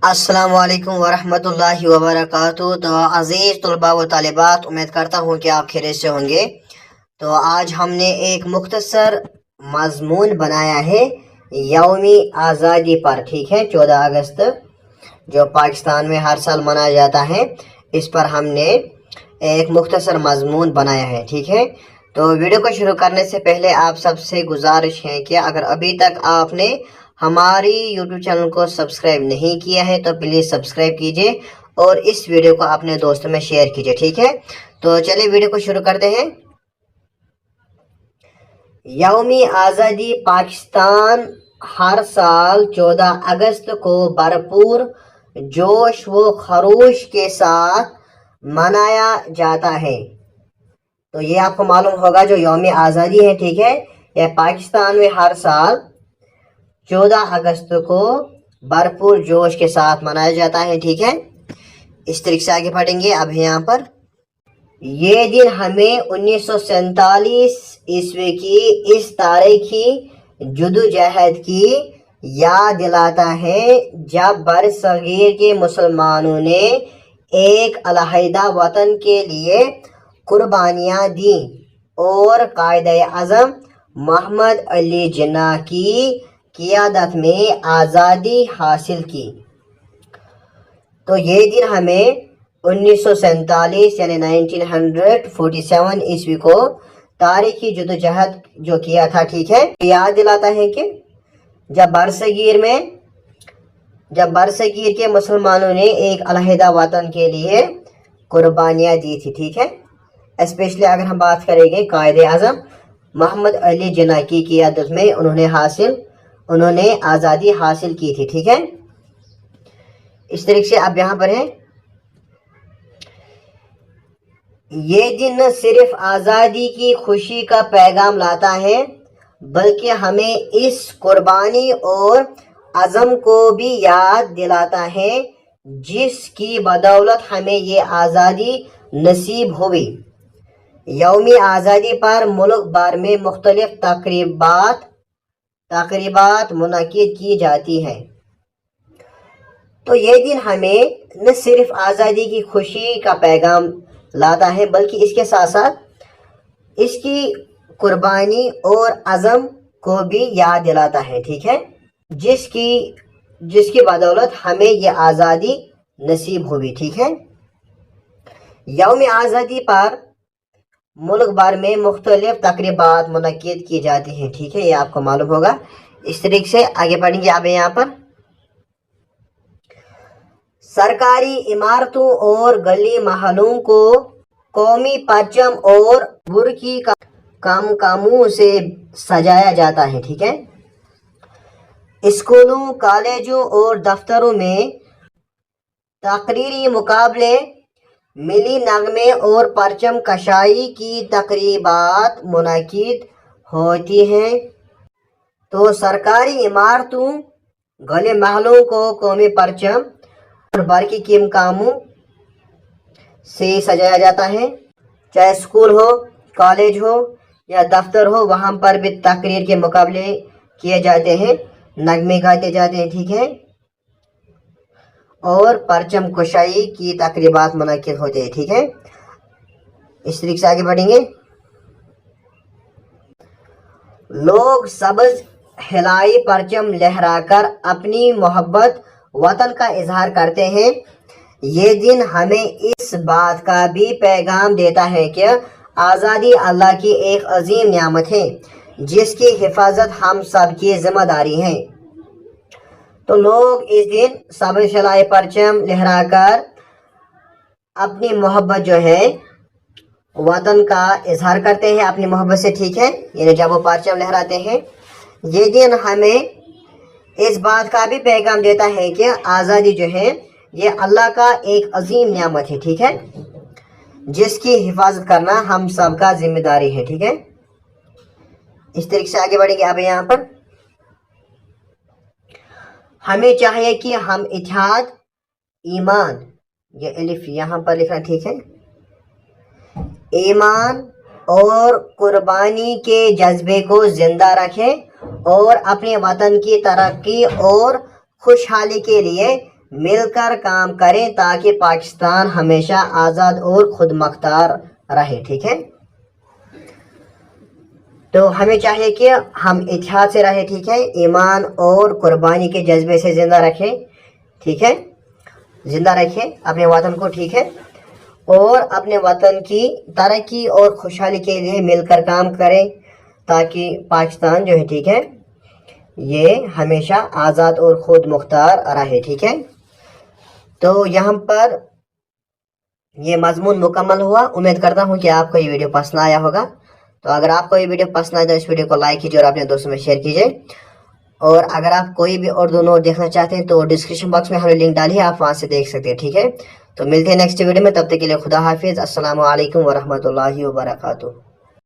अस्सलाम वालेकुम वरहमतुल्लाहि वबरकातुहू। तो अज़ीज़ तलबा व तालिबात, उम्मीद करता हूँ कि आप खैरियत से होंगे। तो आज हमने एक मुख्तसर मज़मून बनाया है यौमी आज़ादी पर, ठीक है। 14 अगस्त जो पाकिस्तान में हर साल मनाया जाता है, इस पर हमने एक मुख्तसर मज़मून बनाया है, ठीक है। तो वीडियो को शुरू करने से पहले आप सबसे गुजारिश है कि अगर अभी तक आपने हमारी YouTube चैनल को सब्सक्राइब नहीं किया है तो प्लीज़ सब्सक्राइब कीजिए और इस वीडियो को अपने दोस्तों में शेयर कीजिए, ठीक है। तो चलिए वीडियो को शुरू करते हैं। यौमी आज़ादी पाकिस्तान हर साल 14 अगस्त को भरपूर जोश व खरोश के साथ मनाया जाता है। तो ये आपको मालूम होगा जो यौमी आज़ादी है, ठीक है, यह पाकिस्तान में हर साल 14 अगस्त को भरपूर जोश के साथ मनाया जाता है, ठीक है। इस तरीके से आगे पढ़ेंगे। अब यहाँ पर ये दिन हमें 1947 ईस्वी की इस तारीखी जद्दोजहद की याद दिलाता है जब बरसगीर के मुसलमानों ने एक अलहदा वतन के लिए कुर्बानियाँ दी और कायद-ए-आज़म मोहम्मद अली जिन्ना की क़ियादत में आज़ादी हासिल की। तो ये दिन हमें 1947 यानी 1947 ईस्वी को तारीखी जद्दोजहद जो किया था, ठीक है, याद दिलाता है कि जब बरसगीर के मुसलमानों ने एक अलहदा वतन के लिए कुर्बानियाँ दी थी, ठीक है। स्पेशली अगर हम बात करेंगे कायद-ए-आज़म मोहम्मद अली जिन्ना की क़ियादत में उन्होंने आज़ादी हासिल की थी, ठीक है। इस तरीके से अब यहाँ पर है, ये दिन न सिर्फ आज़ादी की खुशी का पैगाम लाता है बल्कि हमें इस कुर्बानी और अज़म को भी याद दिलाता है जिसकी बदौलत हमें ये आज़ादी नसीब हुई। यौमी आज़ादी पर मुल्क भर में मुख्तलिफ तक़रीबात मुनक़िद की जाती हैं। तो ये दिन हमें न सिर्फ आज़ादी की खुशी का पैगाम लाता है बल्कि इसके साथ साथ इसकी कुर्बानी और अज़म को भी याद दिलाता है, ठीक है, जिसकी बदौलत हमें ये आज़ादी नसीब हुई, ठीक है। यौम आज़ादी पर मुल्क भर में मुख्तलिफ तक़रीबात मुनक़िद की जाती हैं, ठीक है, ये आपको मालूम होगा। इस तरीके से आगे बढ़ेंगे। अब यहाँ पर सरकारी इमारतों और गली महलों को कौमी परचम और बुर्की कामों से सजाया जाता है, ठीक है। स्कूलों, कॉलेजों और दफ्तरों में तकरीरी मुकाबले, मिली नगमे और परचम कशाई की तकरीबात मुनक़िद होती हैं। तो सरकारी इमारतों, गली महलों को कौमी परचम और बाकी के कामों से सजाया जाता है, चाहे स्कूल हो, कॉलेज हो या दफ्तर हो, वहाँ पर भी तकरीर के मुकाबले किए जाते हैं, नगमे गाते जाते हैं, ठीक है, और परचम कुशाई की तकरीबात मुनक़िद होते हैं, ठीक है। इस तरीके से आगे बढ़ेंगे। लोग सब्ज़ हिलाई परचम लहराकर अपनी मोहब्बत वतन का इजहार करते हैं। ये दिन हमें इस बात का भी पैगाम देता है कि आज़ादी अल्लाह की एक अजीम नियामत है जिसकी हिफाजत हम सब की जिम्मेदारी है। तो लोग इस दिन सब्ज़ हिलाई परचम लहराकर अपनी मोहब्बत जो है वतन का इजहार करते हैं अपनी मोहब्बत से, ठीक है, यानी जब वो परचम लहराते हैं। ये दिन हमें इस बात का भी पैगाम देता है कि आज़ादी जो है ये अल्लाह का एक अजीम नियामत है, ठीक है, जिसकी हिफाजत करना हम सब का जिम्मेदारी है, ठीक है। इस तरीके से आगे बढ़ेंगे। अब यहाँ पर हमें चाहिए कि हम इत्तेहाद, ईमान, ये अलिफ यहाँ पर लिखना, ठीक है, ईमान और कुर्बानी के जज्बे को जिंदा रखें और अपने वतन की तरक्की और खुशहाली के लिए مل کر کام کریں تاکہ پاکستان ہمیشہ آزاد اور خود مختار رہے. ٹھیک ہے، تو ہمیں چاہیے کہ ہم اتحاد سے رہیں. ٹھیک ہے، ایمان اور قربانی کے جذبے سے زندہ رکھیں. ٹھیک ہے، زندہ رکھیں اپنے وطن کو. ٹھیک ہے، اور اپنے وطن کی ترقی اور خوشحالی کے لیے مل کر کام کریں تاکہ پاکستان جو ہے ٹھیک ہے یہ ہمیشہ آزاد اور خود مختار رہے. ٹھیک ہے، تو یہاں پر یہ مضمون مکمل ہوا. امید کرتا ہوں کہ آپ کو یہ ویڈیو پسند آیا ہوگا. تو اگر آپ کو یہ ویڈیو پسند آئے تو اس ویڈیو کو لائک کیجیے اور اپنے دوستوں میں شیئر کیجیے. اور اگر آپ کوئی بھی اردو نوٹ دیکھنا چاہتے ہیں تو ڈسکرپشن باکس میں ہم نے لنک ڈالی ہے، آپ وہاں سے دیکھ سکتے ہیں. ٹھیک ہے، تو ملتے ہیں نیکسٹ ویڈیو میں، تب تک کے لیے خدا حافظ. السلام علیکم ورحمۃ اللہ وبرکاتہ.